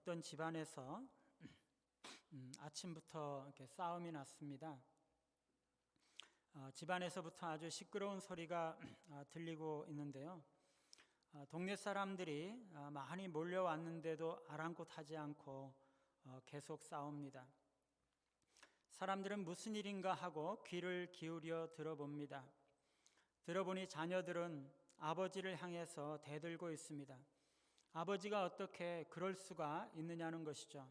어떤 집안에서 아침부터 이렇게 싸움이 났습니다. 집안에서부터 아주 시끄러운 소리가 들리고 있는데요. 동네 사람들이 많이 몰려왔는데도 아랑곳하지 않고 계속 싸웁니다. 사람들은 무슨 일인가 하고 귀를 기울여 들어봅니다. 들어보니 자녀들은 아버지를 향해서 대들고 있습니다. 아버지가 어떻게 그럴 수가 있느냐는 것이죠.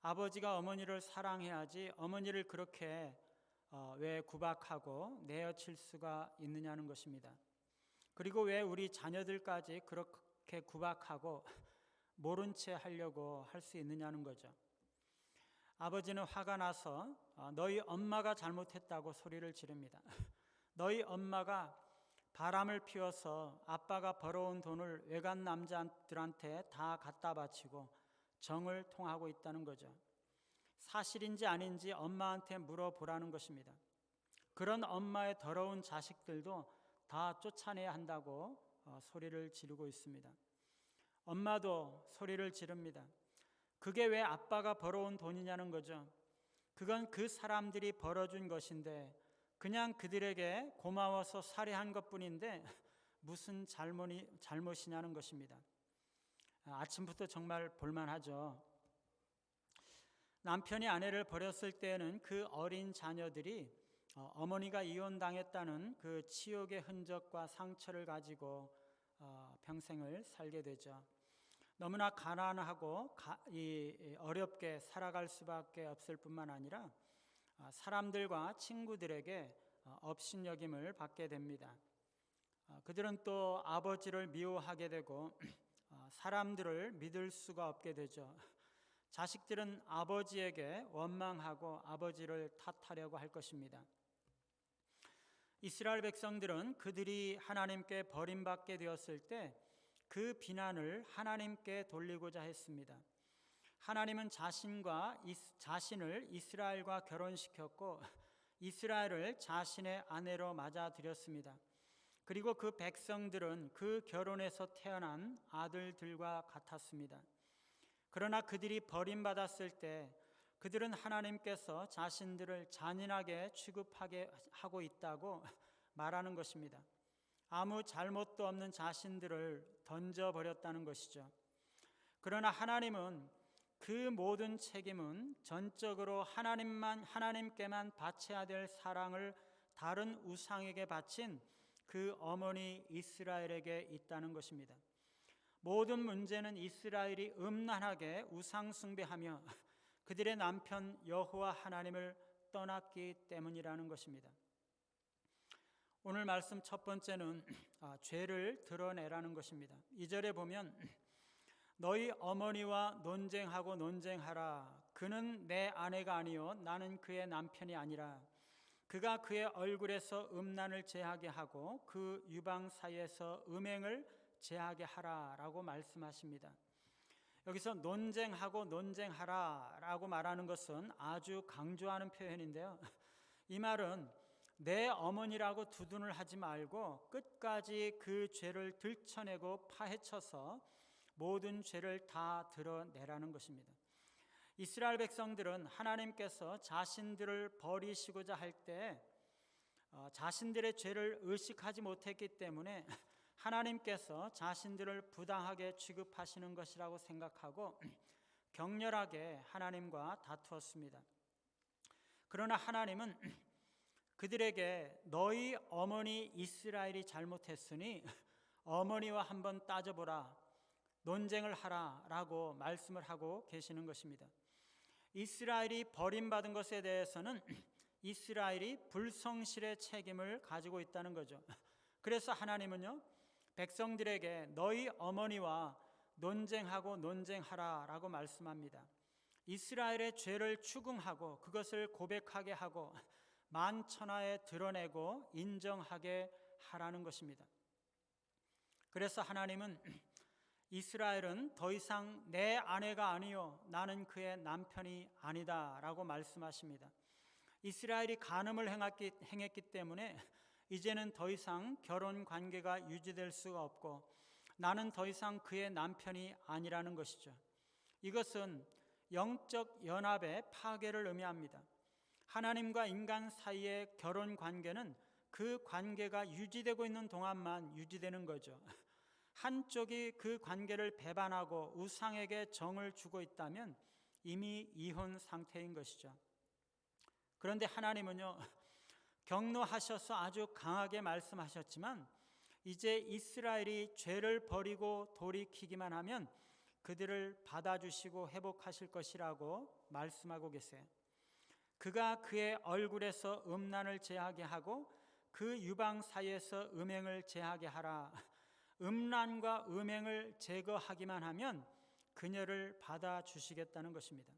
아버지가 어머니를 사랑해야지 어머니를 그렇게 왜 구박하고 내어칠 수가 있느냐는 것입니다. 그리고 왜 우리 자녀들까지 그렇게 구박하고 모른 채 하려고 할 수 있느냐는 거죠. 아버지는 화가 나서 너희 엄마가 잘못했다고 소리를 지릅니다. 너희 엄마가 바람을 피워서 아빠가 벌어온 돈을 외간 남자들한테 다 갖다 바치고 정을 통하고 있다는 거죠. 사실인지 아닌지 엄마한테 물어보라는 것입니다. 그런 엄마의 더러운 자식들도 다 쫓아내야 한다고 소리를 지르고 있습니다. 엄마도 소리를 지릅니다. 그게 왜 아빠가 벌어온 돈이냐는 거죠. 그건 그 사람들이 벌어준 것인데 그냥 그들에게 고마워서 살해한 것뿐인데 무슨 잘못이냐는 것입니다. 아침부터 정말 볼만하죠. 남편이 아내를 버렸을 때에는 그 어린 자녀들이 어머니가 이혼당했다는 그 치욕의 흔적과 상처를 가지고 평생을 살게 되죠. 너무나 가난하고 어렵게 살아갈 수밖에 없을 뿐만 아니라 사람들과 친구들에게 업신여김을 받게 됩니다. 그들은 또 아버지를 미워하게 되고 사람들을 믿을 수가 없게 되죠. 자식들은 아버지에게 원망하고 아버지를 탓하려고 할 것입니다. 이스라엘 백성들은 그들이 하나님께 버림받게 되었을 때 그 비난을 하나님께 돌리고자 했습니다. 하나님은 자신을 이스라엘과 결혼시켰고 이스라엘을 자신의 아내로 맞아들였습니다. 그리고 그 백성들은 그 결혼에서 태어난 아들들과 같았습니다. 그러나 그들이 버림받았을 때 그들은 하나님께서 자신들을 잔인하게 취급하게 하고 있다고 말하는 것입니다. 아무 잘못도 없는 자신들을 던져버렸다는 것이죠. 그러나 하나님은 그 모든 책임은 전적으로 하나님께만 바쳐야 될 사랑을 다른 우상에게 바친 그 어머니 이스라엘에게 있다는 것입니다. 모든 문제는 이스라엘이 음란하게 우상 숭배하며 그들의 남편 여호와 하나님을 떠났기 때문이라는 것입니다. 오늘 말씀 첫 번째는 죄를 드러내라는 것입니다. 2절에 보면 너희 어머니와 논쟁하라. 그는 내 아내가 아니요 나는 그의 남편이 아니라 그가 그의 얼굴에서 음란을 제하게 하고 그 유방 사이에서 음행을 제하게 하라라고 말씀하십니다. 여기서 논쟁하라라고 말하는 것은 아주 강조하는 표현인데요. 이 말은 내 어머니라고 두둔을 하지 말고 끝까지 그 죄를 들춰내고 파헤쳐서 모든 죄를 다 드러내라는 것입니다. 이스라엘 백성들은 하나님께서 자신들을 버리시고자 할 때 자신들의 죄를 의식하지 못했기 때문에 하나님께서 자신들을 부당하게 취급하시는 것이라고 생각하고 격렬하게 하나님과 다투었습니다. 그러나 하나님은 그들에게 너희 어머니 이스라엘이 잘못했으니 어머니와 한번 따져보라, 논쟁을 하라라고 말씀을 하고 계시는 것입니다. 이스라엘이 버림받은 것에 대해서는 이스라엘이 불성실의 책임을 가지고 있다는 거죠. 그래서 하나님은요, 백성들에게 너희 어머니와 논쟁하라라고 말씀합니다. 이스라엘의 죄를 추궁하고 그것을 고백하게 하고 만천하에 드러내고 인정하게 하라는 것입니다. 그래서 하나님은 이스라엘은 더 이상 내 아내가 아니요 나는 그의 남편이 아니다 라고 말씀하십니다. 이스라엘이 간음을 행했기 때문에 이제는 더 이상 결혼 관계가 유지될 수가 없고 나는 더 이상 그의 남편이 아니라는 것이죠. 이것은 영적 연합의 파괴를 의미합니다. 하나님과 인간 사이의 결혼 관계는 그 관계가 유지되고 있는 동안만 유지되는 거죠. 한쪽이 그 관계를 배반하고 우상에게 정을 주고 있다면 이미 이혼 상태인 것이죠. 그런데 하나님은요, 경노하셔서 아주 강하게 말씀하셨지만 이제 이스라엘이 죄를 버리고 돌이키기만 하면 그들을 받아주시고 회복하실 것이라고 말씀하고 계세요. 그가 그의 얼굴에서 음란을 제하게 하고 그 유방 사이에서 음행을 제하게 하라. 음란과 음행을 제거하기만 하면 그녀를 받아주시겠다는 것입니다.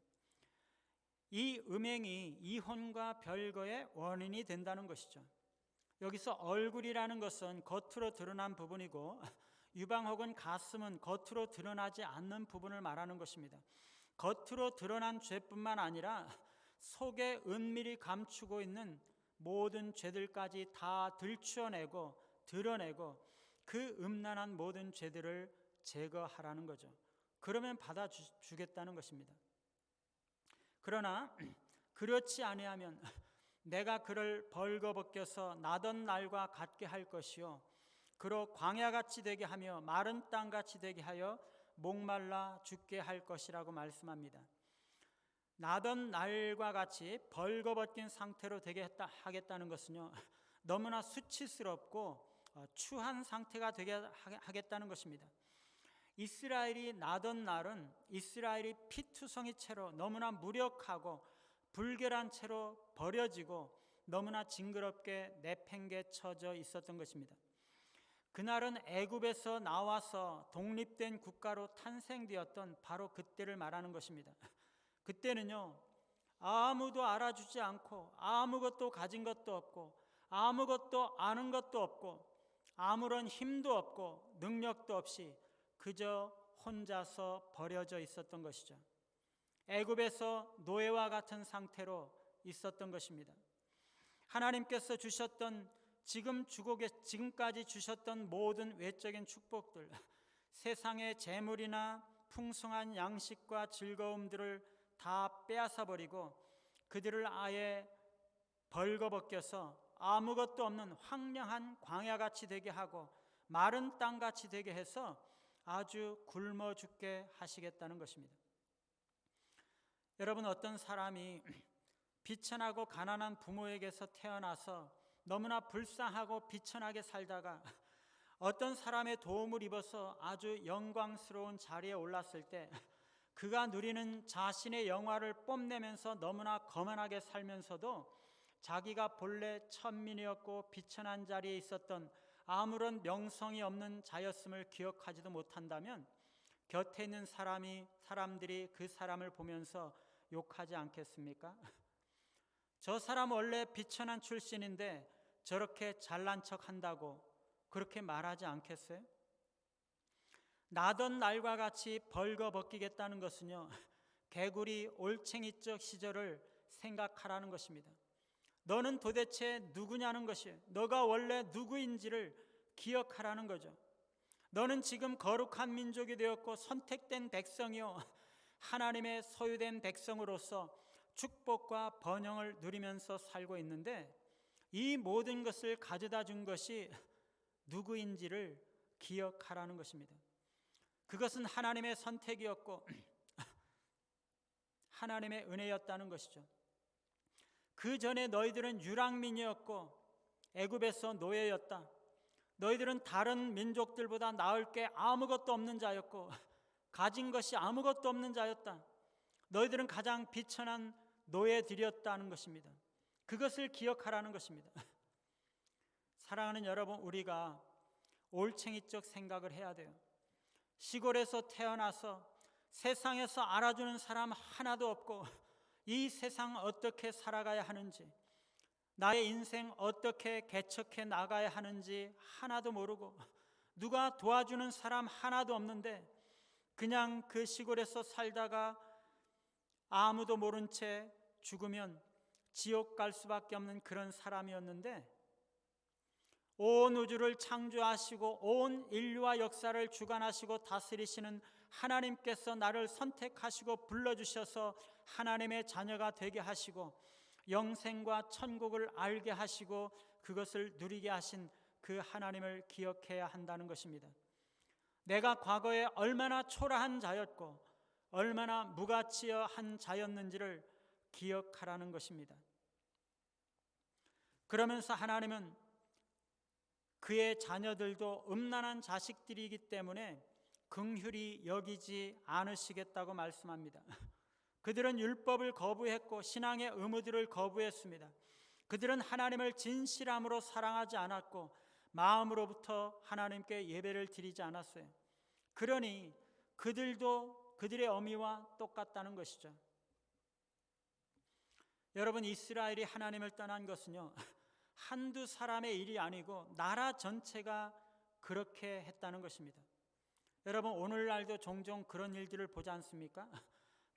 이 음행이 이혼과 별거의 원인이 된다는 것이죠. 여기서 얼굴이라는 것은 겉으로 드러난 부분이고 유방 혹은 가슴은 겉으로 드러나지 않는 부분을 말하는 것입니다. 겉으로 드러난 죄뿐만 아니라 속에 은밀히 감추고 있는 모든 죄들까지 다 들추어내고 드러내고 그 음란한 모든 죄들을 제거하라는 거죠. 그러면 받아주겠다는 것입니다. 그러나 그렇지 아니하면 내가 그를 벌거벗겨서 나던 날과 같게 할 것이요 그로 광야같이 되게 하며 마른 땅같이 되게 하여 목말라 죽게 할 것이라고 말씀합니다. 나던 날과 같이 벌거벗긴 상태로 되게 하겠다는 것은요, 너무나 수치스럽고 추한 상태가 되게 하겠다는 것입니다. 이스라엘이 나던 날은 이스라엘이 피투성이 채로 너무나 무력하고 불결한 채로 버려지고 너무나 징그럽게 내팽개쳐져 있었던 것입니다. 그날은 애굽에서 나와서 독립된 국가로 탄생되었던 바로 그때를 말하는 것입니다. 그때는요, 아무도 알아주지 않고 아무것도 가진 것도 없고 아무것도 아는 것도 없고 아무런 힘도 없고 능력도 없이 그저 혼자서 버려져 있었던 것이죠. 애굽에서 노예와 같은 상태로 있었던 것입니다. 하나님께서 주셨던 지금까지 주셨던 모든 외적인 축복들, 세상의 재물이나 풍성한 양식과 즐거움들을 다 빼앗아 버리고 그들을 아예 벌거벗겨서 아무것도 없는 황량한 광야같이 되게 하고 마른 땅같이 되게 해서 아주 굶어 죽게 하시겠다는 것입니다. 여러분, 어떤 사람이 비천하고 가난한 부모에게서 태어나서 너무나 불쌍하고 비천하게 살다가 어떤 사람의 도움을 입어서 아주 영광스러운 자리에 올랐을 때 그가 누리는 자신의 영화를 뽐내면서 너무나 거만하게 살면서도 자기가 본래 천민이었고 비천한 자리에 있었던 아무런 명성이 없는 자였음을 기억하지도 못한다면 곁에 있는 사람들이 그 사람을 보면서 욕하지 않겠습니까? 저 사람 원래 비천한 출신인데 저렇게 잘난 척 한다고 그렇게 말하지 않겠어요? 나던 날과 같이 벌거벗기겠다는 것은요, 개구리 올챙이적 시절을 생각하라는 것입니다. 너는 도대체 누구냐는 것이에요. 너가 원래 누구인지를 기억하라는 거죠. 너는 지금 거룩한 민족이 되었고 선택된 백성이요, 하나님의 소유된 백성으로서 축복과 번영을 누리면서 살고 있는데 이 모든 것을 가져다 준 것이 누구인지를 기억하라는 것입니다. 그것은 하나님의 선택이었고 하나님의 은혜였다는 것이죠. 그 전에 너희들은 유랑민이었고 애굽에서 노예였다. 너희들은 다른 민족들보다 나을 게 아무것도 없는 자였고 가진 것이 아무것도 없는 자였다. 너희들은 가장 비천한 노예들이었다는 것입니다. 그것을 기억하라는 것입니다. 사랑하는 여러분, 우리가 올챙이적 생각을 해야 돼요. 시골에서 태어나서 세상에서 알아주는 사람 하나도 없고 이 세상 어떻게 살아가야 하는지, 나의 인생 어떻게 개척해 나가야 하는지 하나도 모르고 누가 도와주는 사람 하나도 없는데 그냥 그 시골에서 살다가 아무도 모른 채 죽으면 지옥 갈 수밖에 없는 그런 사람이었는데 온 우주를 창조하시고 온 인류와 역사를 주관하시고 다스리시는 하나님께서 나를 선택하시고 불러주셔서 하나님의 자녀가 되게 하시고 영생과 천국을 알게 하시고 그것을 누리게 하신 그 하나님을 기억해야 한다는 것입니다. 내가 과거에 얼마나 초라한 자였고 얼마나 무가치한 자였는지를 기억하라는 것입니다. 그러면서 하나님은 그의 자녀들도 음란한 자식들이기 때문에 긍휼히 여기지 않으시겠다고 말씀합니다. 그들은 율법을 거부했고 신앙의 의무들을 거부했습니다. 그들은 하나님을 진실함으로 사랑하지 않았고 마음으로부터 하나님께 예배를 드리지 않았어요. 그러니 그들도 그들의 어미와 똑같다는 것이죠. 여러분, 이스라엘이 하나님을 떠난 것은요, 한두 사람의 일이 아니고 나라 전체가 그렇게 했다는 것입니다. 여러분, 오늘날도 종종 그런 일들을 보지 않습니까?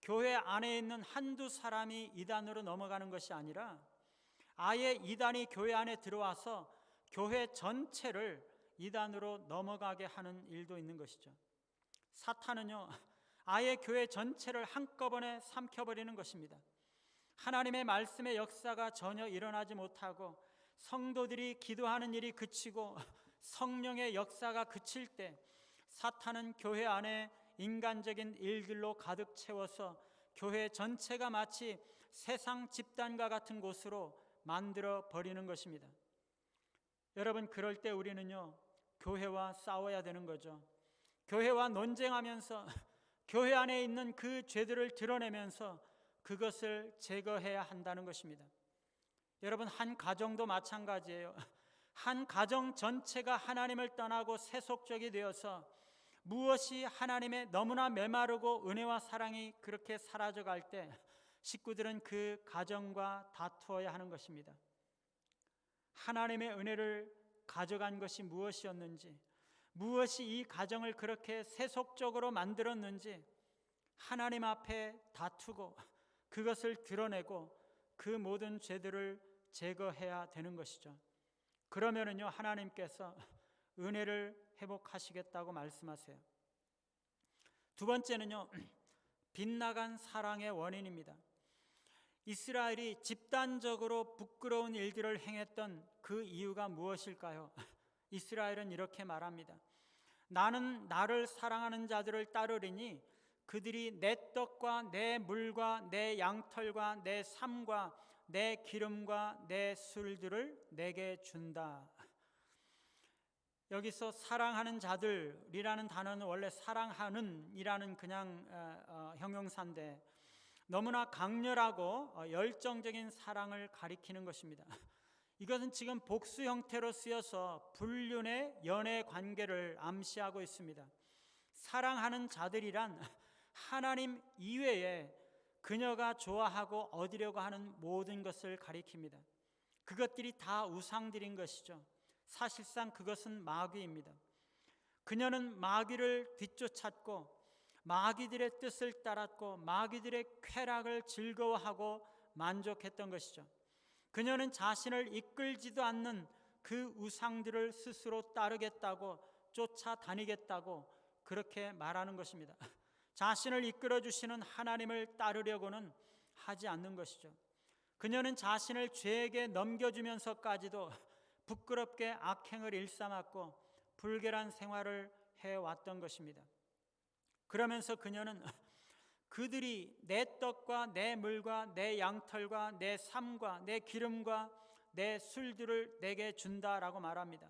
교회 안에 있는 한두 사람이 이단으로 넘어가는 것이 아니라 아예 이단이 교회 안에 들어와서 교회 전체를 이단으로 넘어가게 하는 일도 있는 것이죠. 사탄은요, 아예 교회 전체를 한꺼번에 삼켜버리는 것입니다. 하나님의 말씀의 역사가 전혀 일어나지 못하고 성도들이 기도하는 일이 그치고 성령의 역사가 그칠 때 사탄은 교회 안에 인간적인 일들로 가득 채워서 교회 전체가 마치 세상 집단과 같은 곳으로 만들어 버리는 것입니다. 여러분, 그럴 때 우리는요, 교회와 싸워야 되는 거죠. 교회와 논쟁하면서 교회 안에 있는 그 죄들을 드러내면서 그것을 제거해야 한다는 것입니다. 여러분, 한 가정도 마찬가지예요. 한 가정 전체가 하나님을 떠나고 세속적이 되어서 무엇이 하나님의 너무나 메마르고 은혜와 사랑이 그렇게 사라져갈 때 식구들은 그 가정과 다투어야 하는 것입니다. 하나님의 은혜를 가져간 것이 무엇이었는지, 무엇이 이 가정을 그렇게 세속적으로 만들었는지 하나님 앞에 다투고 그것을 드러내고 그 모든 죄들을 제거해야 되는 것이죠. 그러면은요, 하나님께서 은혜를 회복하시겠다고 말씀하세요. 두 번째는요, 빗나간 사랑의 원인입니다. 이스라엘이 집단적으로 부끄러운 일들을 행했던 그 이유가 무엇일까요? 이스라엘은 이렇게 말합니다. 나는 나를 사랑하는 자들을 따르리니 그들이 내 떡과 내 물과 내 양털과 내 삶과 내 기름과 내 술들을 내게 준다. 여기서 사랑하는 자들이라는 단어는 원래 사랑하는 이라는 그냥 형용사인데 너무나 강렬하고 열정적인 사랑을 가리키는 것입니다. 이것은 지금 복수 형태로 쓰여서 불륜의 연애 관계를 암시하고 있습니다. 사랑하는 자들이란 하나님 이외에 그녀가 좋아하고 얻으려고 하는 모든 것을 가리킵니다. 그것들이 다 우상들인 것이죠. 사실상 그것은 마귀입니다. 그녀는 마귀를 뒤쫓았고 마귀들의 뜻을 따랐고 마귀들의 쾌락을 즐거워하고 만족했던 것이죠. 그녀는 자신을 이끌지도 않는 그 우상들을 스스로 따르겠다고 쫓아다니겠다고 그렇게 말하는 것입니다. 자신을 이끌어주시는 하나님을 따르려고는 하지 않는 것이죠. 그녀는 자신을 죄에게 넘겨주면서까지도 부끄럽게 악행을 일삼았고 불결한 생활을 해왔던 것입니다. 그러면서 그녀는 그들이 내 떡과 내 물과 내 양털과 내 삶과 내 기름과 내 술들을 내게 준다라고 말합니다.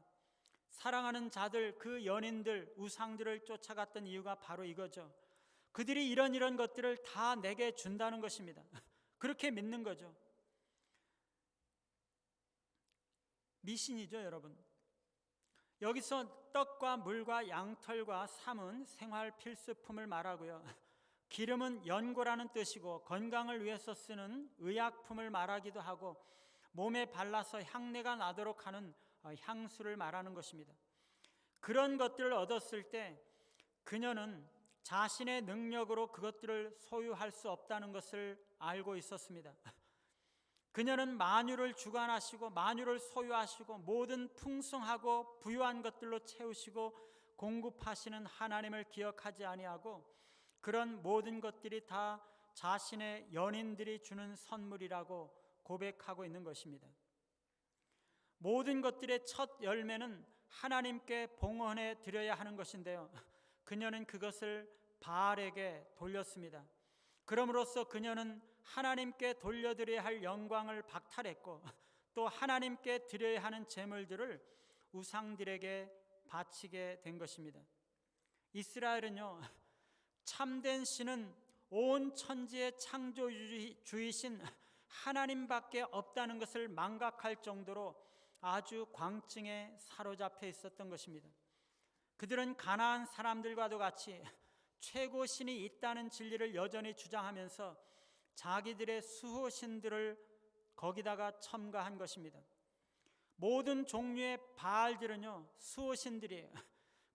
사랑하는 자들, 그 연인들, 우상들을 쫓아갔던 이유가 바로 이거죠. 그들이 이런 것들을 다 내게 준다는 것입니다. 그렇게 믿는 거죠. 미신이죠, 여러분. 여기서 떡과 물과 양털과 삶은 생활 필수품을 말하고요. 기름은 연고라는 뜻이고 건강을 위해서 쓰는 의약품을 말하기도 하고 몸에 발라서 향내가 나도록 하는 향수를 말하는 것입니다. 그런 것들을 얻었을 때 그녀는 자신의 능력으로 그것들을 소유할 수 없다는 것을 알고 있었습니다. 그녀는 만유를 주관하시고 만유를 소유하시고 모든 풍성하고 부유한 것들로 채우시고 공급하시는 하나님을 기억하지 아니하고 그런 모든 것들이 다 자신의 연인들이 주는 선물이라고 고백하고 있는 것입니다. 모든 것들의 첫 열매는 하나님께 봉헌해 드려야 하는 것인데요, 그녀는 그것을 바알에게 돌렸습니다. 그럼으로써 그녀는 하나님께 돌려드려야 할 영광을 박탈했고 또 하나님께 드려야 하는 제물들을 우상들에게 바치게 된 것입니다. 이스라엘은요, 참된 신은 온 천지의 창조주이신 하나님밖에 없다는 것을 망각할 정도로 아주 광증에 사로잡혀 있었던 것입니다. 그들은 가나안 사람들과도 같이 최고 신이 있다는 진리를 여전히 주장하면서 자기들의 수호신들을 거기다가 첨가한 것입니다. 모든 종류의 바알들은요, 수호신들이에요.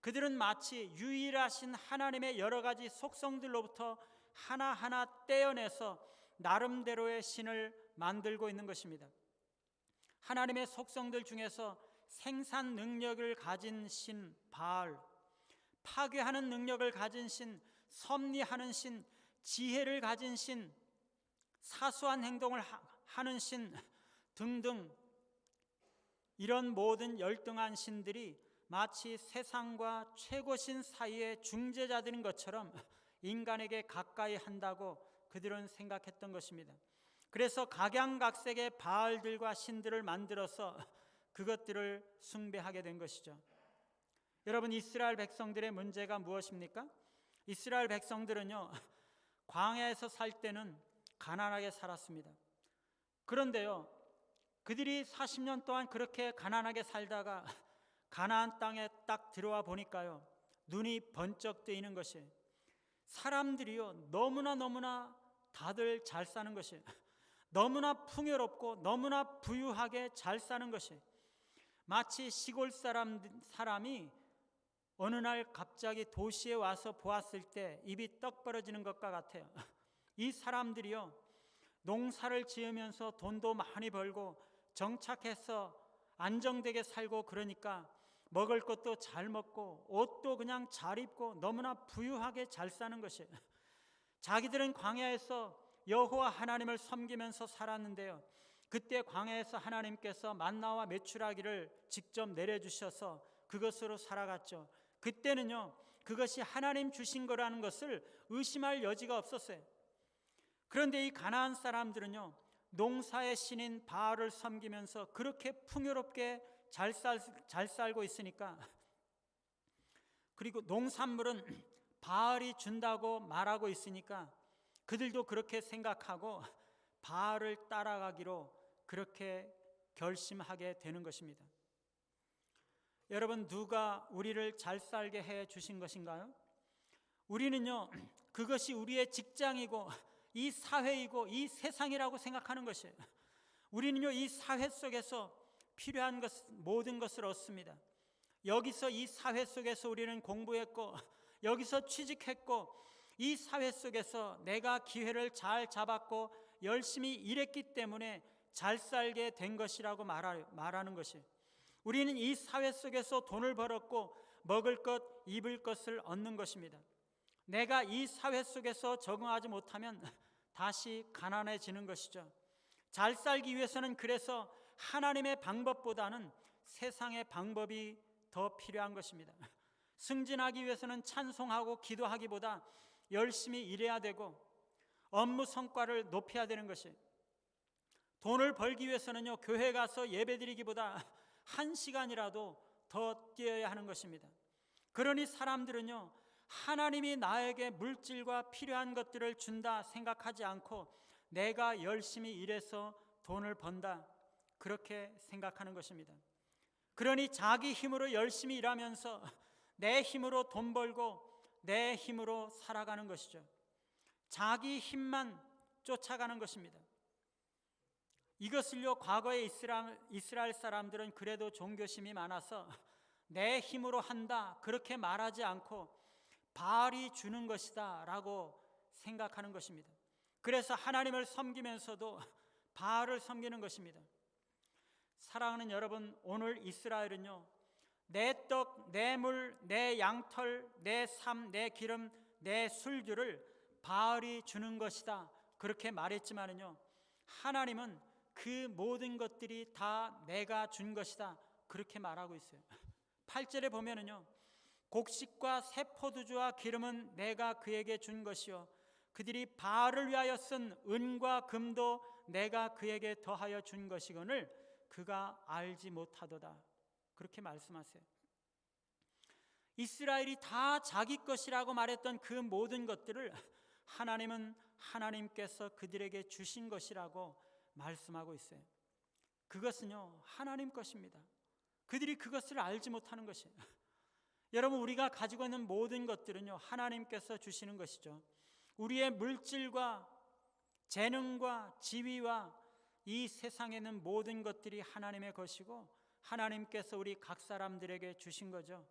그들은 마치 유일하신 하나님의 여러 가지 속성들로부터 하나하나 떼어내서 나름대로의 신을 만들고 있는 것입니다. 하나님의 속성들 중에서 생산 능력을 가진 신 바알, 파괴하는 능력을 가진 신, 섭리하는 신, 지혜를 가진 신, 사소한 행동을 하는 신 등등, 이런 모든 열등한 신들이 마치 세상과 최고신 사이의 중재자들인 것처럼 인간에게 가까이 한다고 그들은 생각했던 것입니다. 그래서 각양각색의 바알들과 신들을 만들어서 그것들을 숭배하게 된 것이죠. 여러분, 이스라엘 백성들의 문제가 무엇입니까? 이스라엘 백성들은요, 광야에서 살 때는 가난하게 살았습니다. 그런데요, 그들이 40년 동안 그렇게 가난하게 살다가 가나안 땅에 딱 들어와 보니까요, 눈이 번쩍 뜨이는 것이, 사람들이요 너무나 다들 잘 사는 것이, 너무나 풍요롭고 너무나 부유하게 잘 사는 것이, 마치 시골 사람이 어느 날 갑자기 도시에 와서 보았을 때 입이 떡 벌어지는 것과 같아요. 이 사람들이요, 농사를 지으면서 돈도 많이 벌고 정착해서 안정되게 살고, 그러니까 먹을 것도 잘 먹고 옷도 그냥 잘 입고 너무나 부유하게 잘 사는 것이에요. 자기들은 광야에서 여호와 하나님을 섬기면서 살았는데요, 그때 광야에서 하나님께서 만나와 메추라기를 직접 내려주셔서 그것으로 살아갔죠. 그때는요, 그것이 하나님 주신 거라는 것을 의심할 여지가 없었어요. 그런데 이 가나안 사람들은요, 농사의 신인 바알을 섬기면서 그렇게 풍요롭게 잘 살고 있으니까, 그리고 농산물은 바알이 준다고 말하고 있으니까 그들도 그렇게 생각하고 바알을 따라가기로 그렇게 결심하게 되는 것입니다. 여러분, 누가 우리를 잘 살게 해 주신 것인가요? 우리는요, 그것이 우리의 직장이고 이 사회이고 이 세상이라고 생각하는 것이에요. 우리는요, 이 사회 속에서 필요한 모든 것을 얻습니다. 여기서 이 사회 속에서 우리는 공부했고, 여기서 취직했고, 이 사회 속에서 내가 기회를 잘 잡았고 열심히 일했기 때문에 잘 살게 된 것이라고 말하는 것이에요. 우리는 이 사회 속에서 돈을 벌었고 먹을 것, 입을 것을 얻는 것입니다. 내가 이 사회 속에서 적응하지 못하면 다시 가난해지는 것이죠. 잘 살기 위해서는 그래서 하나님의 방법보다는 세상의 방법이 더 필요한 것입니다. 승진하기 위해서는 찬송하고 기도하기보다 열심히 일해야 되고 업무 성과를 높여야 되는 것이, 돈을 벌기 위해서는요, 교회 가서 예배드리기보다 1시간이라도 더 뛰어야 하는 것입니다. 그러니 사람들은요, 하나님이 나에게 물질과 필요한 것들을 준다 생각하지 않고 내가 열심히 일해서 돈을 번다, 그렇게 생각하는 것입니다. 그러니 자기 힘으로 열심히 일하면서 내 힘으로 돈 벌고 내 힘으로 살아가는 것이죠. 자기 힘만 쫓아가는 것입니다. 이것을요, 과거의 이스라엘 사람들은 그래도 종교심이 많아서 내 힘으로 한다 그렇게 말하지 않고 바알이 주는 것이다 라고 생각하는 것입니다. 그래서 하나님을 섬기면서도 바알을 섬기는 것입니다. 사랑하는 여러분, 오늘 이스라엘은요, 내 떡, 내 물, 내 양털, 내 삶, 내 기름, 내 술주를 바알이 주는 것이다. 그렇게 말했지만은요, 하나님은 그 모든 것들이 다 내가 준 것이다. 그렇게 말하고 있어요. 8절에 보면은요, 곡식과 새 포도주와 기름은 내가 그에게 준 것이요 그들이 바알을 위하여 쓴 은과 금도 내가 그에게 더하여 준 것이거늘 그가 알지 못하도다. 그렇게 말씀하세요. 이스라엘이 다 자기 것이라고 말했던 그 모든 것들을 하나님은 하나님께서 그들에게 주신 것이라고 말씀하고 있어요. 그것은요, 하나님 것입니다. 그들이 그것을 알지 못하는 것이에요. 여러분, 우리가 가지고 있는 모든 것들은요, 하나님께서 주시는 것이죠. 우리의 물질과 재능과 지위와 이 세상에 있는 모든 것들이 하나님의 것이고 하나님께서 우리 각 사람들에게 주신 거죠.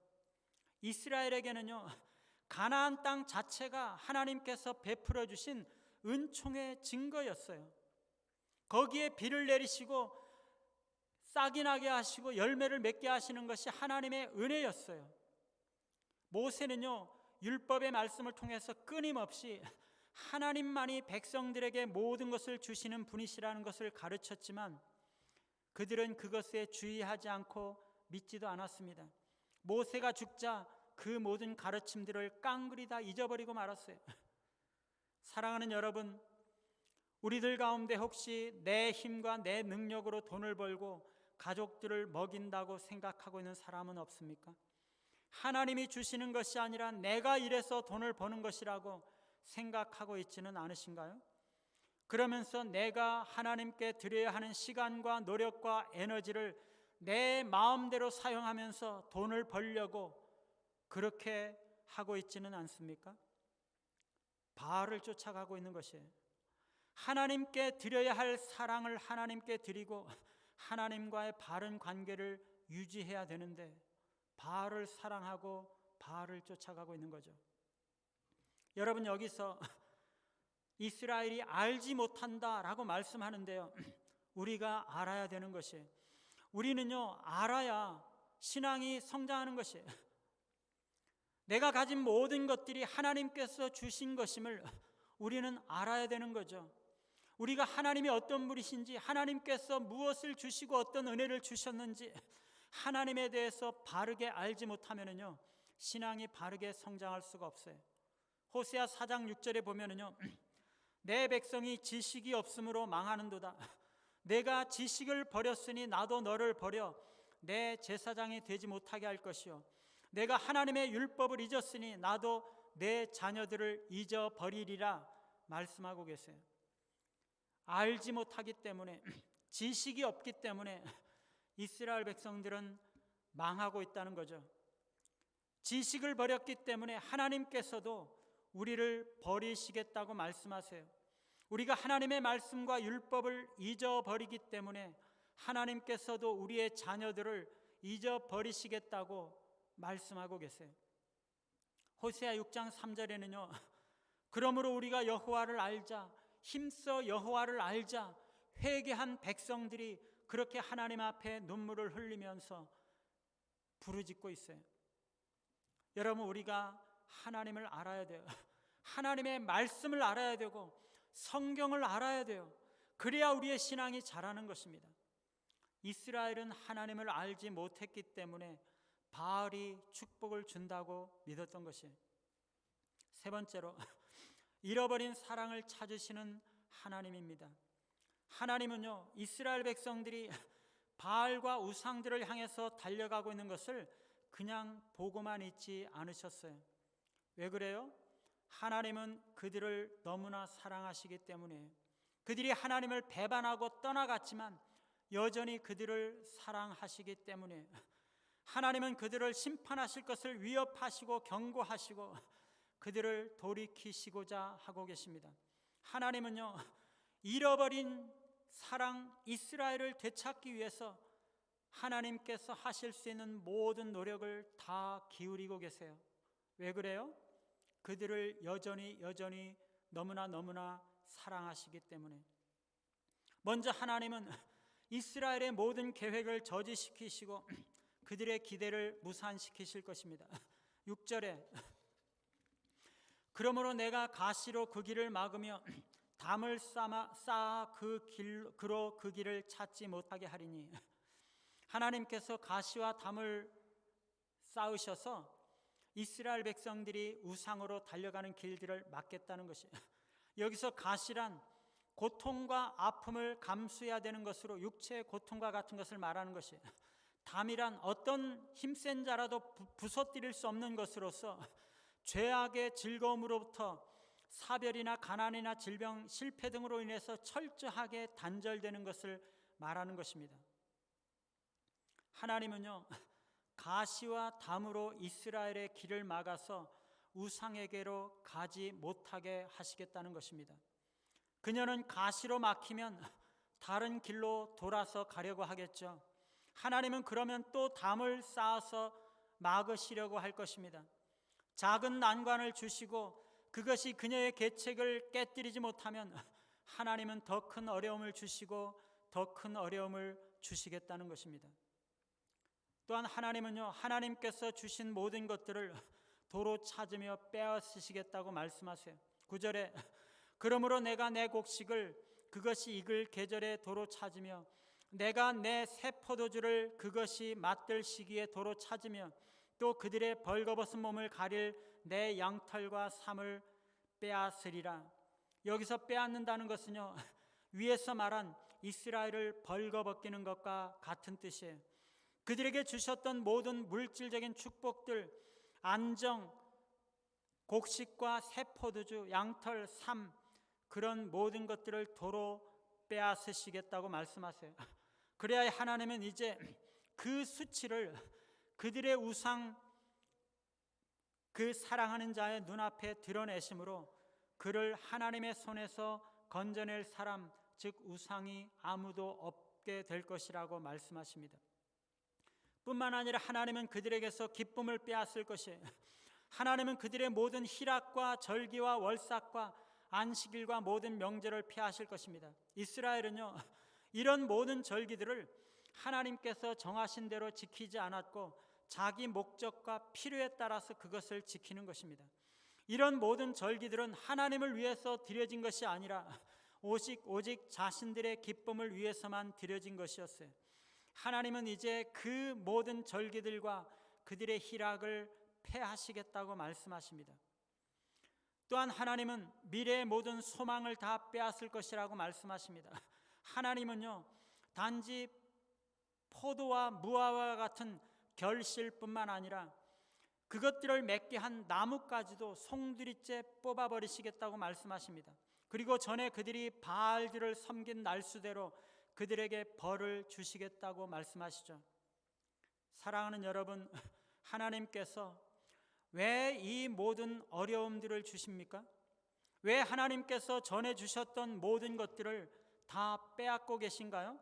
이스라엘에게는요, 가나안 땅 자체가 하나님께서 베풀어 주신 은총의 증거였어요. 거기에 비를 내리시고 싹이 나게 하시고 열매를 맺게 하시는 것이 하나님의 은혜였어요. 모세는요, 율법의 말씀을 통해서 끊임없이 하나님만이 백성들에게 모든 것을 주시는 분이시라는 것을 가르쳤지만 그들은 그것에 주의하지 않고 믿지도 않았습니다. 모세가 죽자 그 모든 가르침들을 깡그리 다 잊어버리고 말았어요. 사랑하는 여러분, 우리들 가운데 혹시 내 힘과 내 능력으로 돈을 벌고 가족들을 먹인다고 생각하고 있는 사람은 없습니까? 하나님이 주시는 것이 아니라 내가 일해서 돈을 버는 것이라고 생각하고 있지는 않으신가요? 그러면서 내가 하나님께 드려야 하는 시간과 노력과 에너지를 내 마음대로 사용하면서 돈을 벌려고 그렇게 하고 있지는 않습니까? 바알을 쫓아가고 있는 것이에요. 하나님께 드려야 할 사랑을 하나님께 드리고 하나님과의 바른 관계를 유지해야 되는데 바알을 사랑하고 바알을 쫓아가고 있는 거죠. 여러분, 여기서 이스라엘이 알지 못한다라고 말씀하는데요, 우리가 알아야 되는 것이, 우리는요, 알아야 신앙이 성장하는 것이에요. 내가 가진 모든 것들이 하나님께서 주신 것임을 우리는 알아야 되는 거죠. 우리가 하나님이 어떤 분이신지, 하나님께서 무엇을 주시고 어떤 은혜를 주셨는지 하나님에 대해서 바르게 알지 못하면요, 신앙이 바르게 성장할 수가 없어요. 호세아 4장 6절에 보면은요, 내 백성이 지식이 없으므로 망하는도다. 내가 지식을 버렸으니 나도 너를 버려 내 제사장이 되지 못하게 할 것이요 내가 하나님의 율법을 잊었으니 나도 내 자녀들을 잊어버리리라 말씀하고 계세요. 알지 못하기 때문에, 지식이 없기 때문에 이스라엘 백성들은 망하고 있다는 거죠. 지식을 버렸기 때문에 하나님께서도 우리를 버리시겠다고 말씀하세요. 우리가 하나님의 말씀과 율법을 잊어버리기 때문에 하나님께서도 우리의 자녀들을 잊어버리시겠다고 말씀하고 계세요. 호세아 6장 3절에는요, 그러므로 우리가 여호와를 알자, 힘써 여호와를 알자, 회개한 백성들이 그렇게 하나님 앞에 눈물을 흘리면서 부르짖고 있어요. 여러분, 우리가 하나님을 알아야 돼요. 하나님의 말씀을 알아야 되고 성경을 알아야 돼요. 그래야 우리의 신앙이 자라는 것입니다. 이스라엘은 하나님을 알지 못했기 때문에 바알이 축복을 준다고 믿었던 것이에요. 세 번째로, 잃어버린 사랑을 찾으시는 하나님입니다. 하나님은요, 이스라엘 백성들이 바알과 우상들을 향해서 달려가고 있는 것을 그냥 보고만 있지 않으셨어요. 왜 그래요? 하나님은 그들을 너무나 사랑하시기 때문이에요. 그들이 하나님을 배반하고 떠나갔지만 여전히 그들을 사랑하시기 때문이에요. 하나님은 그들을 심판하실 것을 위협하시고 경고하시고 그들을 돌이키시고자 하고 계십니다. 하나님은요, 잃어버린 사랑 이스라엘을 되찾기 위해서 하나님께서 하실 수 있는 모든 노력을 다 기울이고 계세요. 왜 그래요? 그들을 여전히 너무나 사랑하시기 때문에. 먼저 하나님은 이스라엘의 모든 계획을 저지시키시고 그들의 기대를 무산시키실 것입니다. 6절에 그러므로 내가 가시로 그 길을 막으며 담을 쌓아 그로 그 길을 찾지 못하게 하리니, 하나님께서 가시와 담을 쌓으셔서 이스라엘 백성들이 우상으로 달려가는 길들을 막겠다는 것이에요. 여기서 가시란 고통과 아픔을 감수해야 되는 것으로 육체의 고통과 같은 것을 말하는 것이에요. 담이란 어떤 힘센 자라도 부서뜨릴 수 없는 것으로서 죄악의 즐거움으로부터 사별이나 가난이나 질병, 실패 등으로 인해서 철저하게 단절되는 것을 말하는 것입니다. 하나님은요, 가시와 담으로 이스라엘의 길을 막아서 우상에게로 가지 못하게 하시겠다는 것입니다. 그녀는 가시로 막히면 다른 길로 돌아서 가려고 하겠죠. 하나님은 그러면 또 담을 쌓아서 막으시려고 할 것입니다. 작은 난관을 주시고 그것이 그녀의 계책을 깨뜨리지 못하면 하나님은 더 큰 어려움을 주시고 더 큰 어려움을 주시겠다는 것입니다. 또한 하나님은요, 하나님께서 주신 모든 것들을 도로 찾으며 빼앗으시겠다고 말씀하세요. 9절에 그러므로 내가 내 곡식을 그것이 익을 계절에 도로 찾으며 내가 내 새 포도주를 그것이 맛들 시기에 도로 찾으며 또 그들의 벌거벗은 몸을 가릴 내 양털과 삼을 빼앗으리라. 여기서 빼앗는다는 것은요, 위에서 말한 이스라엘을 벌거벗기는 것과 같은 뜻이에요. 그들에게 주셨던 모든 물질적인 축복들, 안정, 곡식과 새 포도주, 양털, 삼, 그런 모든 것들을 도로 빼앗으시겠다고 말씀하세요. 그래야 하나님은 이제 그 수치를 그들의 우상, 그 사랑하는 자의 눈앞에 드러내심으로 그를 하나님의 손에서 건져낼 사람, 즉 우상이 아무도 없게 될 것이라고 말씀하십니다. 뿐만 아니라 하나님은 그들에게서 기쁨을 빼앗을 것이에요. 하나님은 그들의 모든 희락과 절기와 월삭과 안식일과 모든 명절을 폐하실 것입니다. 이스라엘은요, 이런 모든 절기들을 하나님께서 정하신 대로 지키지 않았고 자기 목적과 필요에 따라서 그것을 지키는 것입니다. 이런 모든 절기들은 하나님을 위해서 드려진 것이 아니라 오직 자신들의 기쁨을 위해서만 드려진 것이었어요. 하나님은 이제 그 모든 절기들과 그들의 희락을 폐하시겠다고 말씀하십니다. 또한 하나님은 미래의 모든 소망을 다 빼앗을 것이라고 말씀하십니다. 하나님은요, 단지 포도와 무화과와 같은 결실뿐만 아니라 그것들을 맺게 한 나무까지도 송두리째 뽑아버리시겠다고 말씀하십니다. 그리고 전에 그들이 바알들을 섬긴 날수대로 그들에게 벌을 주시겠다고 말씀하시죠. 사랑하는 여러분, 하나님께서 왜 이 모든 어려움들을 주십니까? 왜 하나님께서 전해 주셨던 모든 것들을 다 빼앗고 계신가요?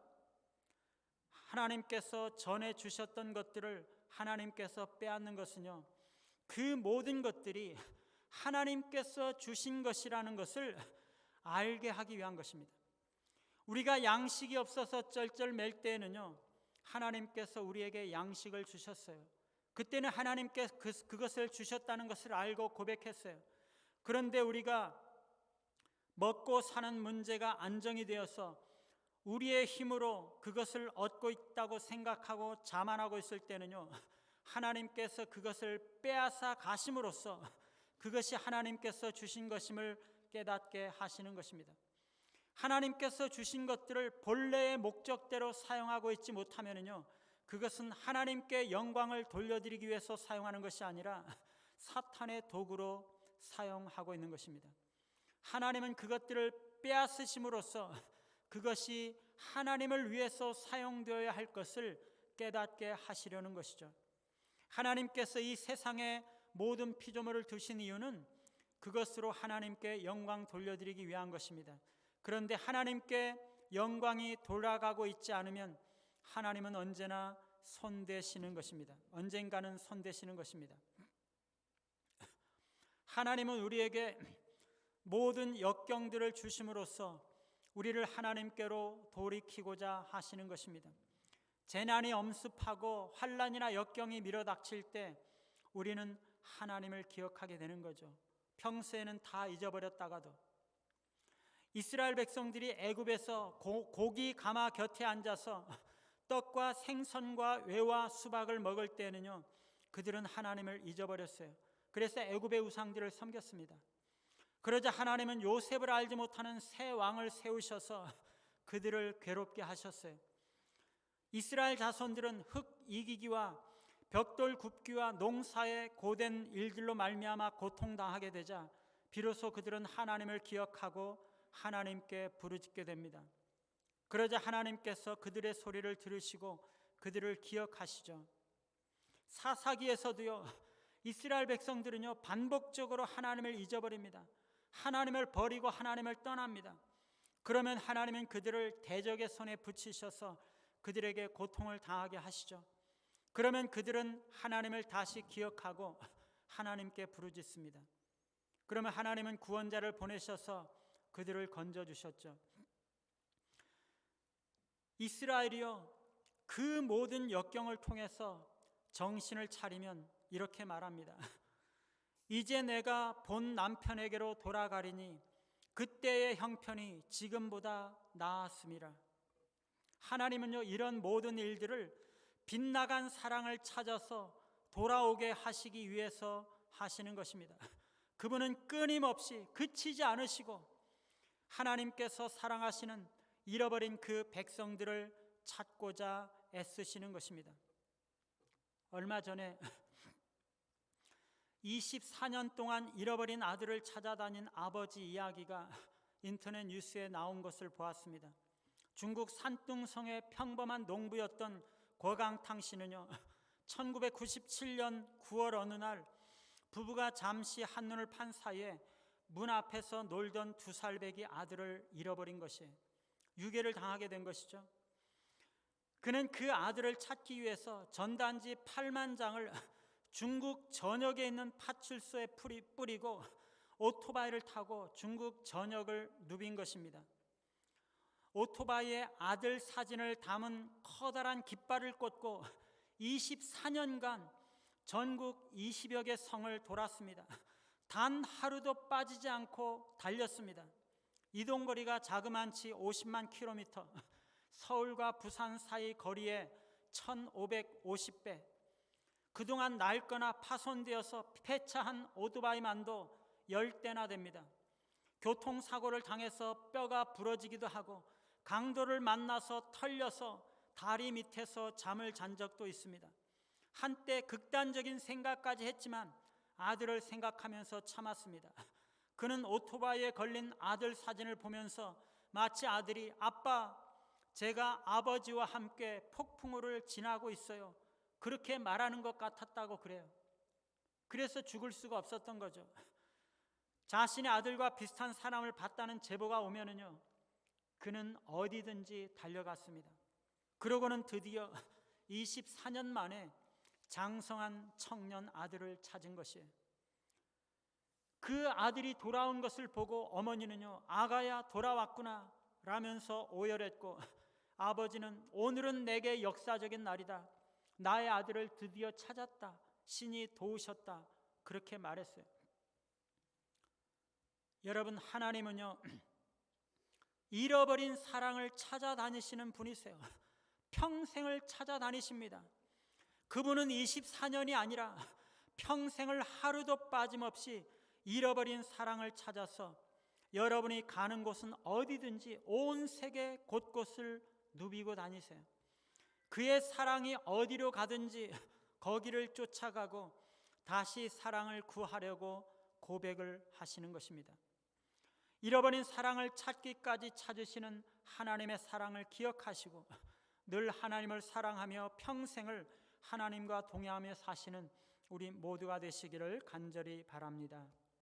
하나님께서 전해 주셨던 것들을 하나님께서 빼앗는 것은요, 그 모든 것들이 하나님께서 주신 것이라는 것을 알게 하기 위한 것입니다. 우리가 양식이 없어서 쩔쩔맬 때에는요, 하나님께서 우리에게 양식을 주셨어요. 그때는 하나님께서 그것을 주셨다는 것을 알고 고백했어요. 그런데 우리가 먹고 사는 문제가 안정이 되어서 우리의 힘으로 그것을 얻고 있다고 생각하고 자만하고 있을 때는요, 하나님께서 그것을 빼앗아 가심으로써 그것이 하나님께서 주신 것임을 깨닫게 하시는 것입니다. 하나님께서 주신 것들을 본래의 목적대로 사용하고 있지 못하면요, 그것은 하나님께 영광을 돌려드리기 위해서 사용하는 것이 아니라 사탄의 도구로 사용하고 있는 것입니다. 하나님은 그것들을 빼앗으심으로써 그것이 하나님을 위해서 사용되어야 할 것을 깨닫게 하시려는 것이죠. 하나님께서 이 세상에 모든 피조물을 두신 이유는 그것으로 하나님께 영광 돌려드리기 위한 것입니다. 그런데 하나님께 영광이 돌아가고 있지 않으면 하나님은 언제나 손대시는 것입니다. 언젠가는 손대시는 것입니다. 하나님은 우리에게 모든 역경들을 주심으로써 우리를 하나님께로 돌이키고자 하시는 것입니다. 재난이 엄습하고 환난이나 역경이 밀어닥칠 때 우리는 하나님을 기억하게 되는 거죠. 평소에는 다 잊어버렸다가도. 이스라엘 백성들이 애굽에서 고기 가마 곁에 앉아서 떡과 생선과 외와 수박을 먹을 때는요, 그들은 하나님을 잊어버렸어요. 그래서 애굽의 우상들을 섬겼습니다. 그러자 하나님은 요셉을 알지 못하는 새 왕을 세우셔서 그들을 괴롭게 하셨어요. 이스라엘 자손들은 흙 이기기와 벽돌 굽기와 농사의 고된 일들로 말미암아 고통당하게 되자 비로소 그들은 하나님을 기억하고 하나님께 부르짖게 됩니다. 그러자 하나님께서 그들의 소리를 들으시고 그들을 기억하시죠. 사사기에서도요, 이스라엘 백성들은요 반복적으로 하나님을 잊어버립니다. 하나님을 버리고 하나님을 떠납니다. 그러면 하나님은 그들을 대적의 손에 붙이셔서 그들에게 고통을 당하게 하시죠. 그러면 그들은 하나님을 다시 기억하고 하나님께 부르짖습니다. 그러면 하나님은 구원자를 보내셔서 그들을 건져주셨죠. 이스라엘이요, 그 모든 역경을 통해서 정신을 차리면 이렇게 말합니다. 이제 내가 본 남편에게로 돌아가리니 그때의 형편이 지금보다 나았음이라. 하나님은요, 이런 모든 일들을 빗나간 사랑을 찾아서 돌아오게 하시기 위해서 하시는 것입니다. 그분은 끊임없이 그치지 않으시고 하나님께서 사랑하시는 잃어버린 그 백성들을 찾고자 애쓰시는 것입니다. 얼마 전에 24년 동안 잃어버린 아들을 찾아다닌 아버지 이야기가 인터넷 뉴스에 나온 것을 보았습니다. 중국 산둥성의 평범한 농부였던 고강탕 씨는요, 1997년 9월 어느 날 부부가 잠시 한눈을 판 사이에 문 앞에서 놀던 2살배기 아들을 잃어버린 것이에요. 유괴를 당하게 된 것이죠. 그는 그 아들을 찾기 위해서 전단지 8만 장을 중국 전역에 있는 파출소에 뿌리고 오토바이를 타고 중국 전역을 누빈 것입니다. 오토바이에 아들 사진을 담은 커다란 깃발을 꽂고 24년간 전국 20여 개 성을 돌았습니다. 단 하루도 빠지지 않고 달렸습니다. 이동거리가 자그만치 50만 킬로미터, 서울과 부산 사이 거리에 1550배, 그동안 낡거나 파손되어서 폐차한 오토바이만도 10대나 됩니다. 교통사고를 당해서 뼈가 부러지기도 하고 강도를 만나서 털려서 다리 밑에서 잠을 잔 적도 있습니다. 한때 극단적인 생각까지 했지만 아들을 생각하면서 참았습니다. 그는 오토바이에 걸린 아들 사진을 보면서 마치 아들이 아빠, 제가 아버지와 함께 폭풍우를 지나고 있어요, 그렇게 말하는 것 같았다고 그래요. 그래서 죽을 수가 없었던 거죠. 자신의 아들과 비슷한 사람을 봤다는 제보가 오면은요, 그는 어디든지 달려갔습니다. 그러고는 드디어 24년 만에 장성한 청년 아들을 찾은 것이에요. 그 아들이 돌아온 것을 보고 어머니는요, 아가야 돌아왔구나 라면서 오열했고, 아버지는 오늘은 내게 역사적인 날이다, 나의 아들을 드디어 찾았다, 신이 도우셨다, 그렇게 말했어요. 여러분, 하나님은요 잃어버린 사랑을 찾아다니시는 분이세요. 평생을 찾아다니십니다. 그분은 24년이 아니라 평생을 하루도 빠짐없이 잃어버린 사랑을 찾아서 여러분이 가는 곳은 어디든지 온 세계 곳곳을 누비고 다니세요. 그의 사랑이 어디로 가든지 거기를 쫓아가고 다시 사랑을 구하려고 고백을 하시는 것입니다. 잃어버린 사랑을 찾기까지 찾으시는 하나님의 사랑을 기억하시고 늘 하나님을 사랑하며 평생을 하나님과 동행하며 사시는 우리 모두가 되시기를 간절히 바랍니다.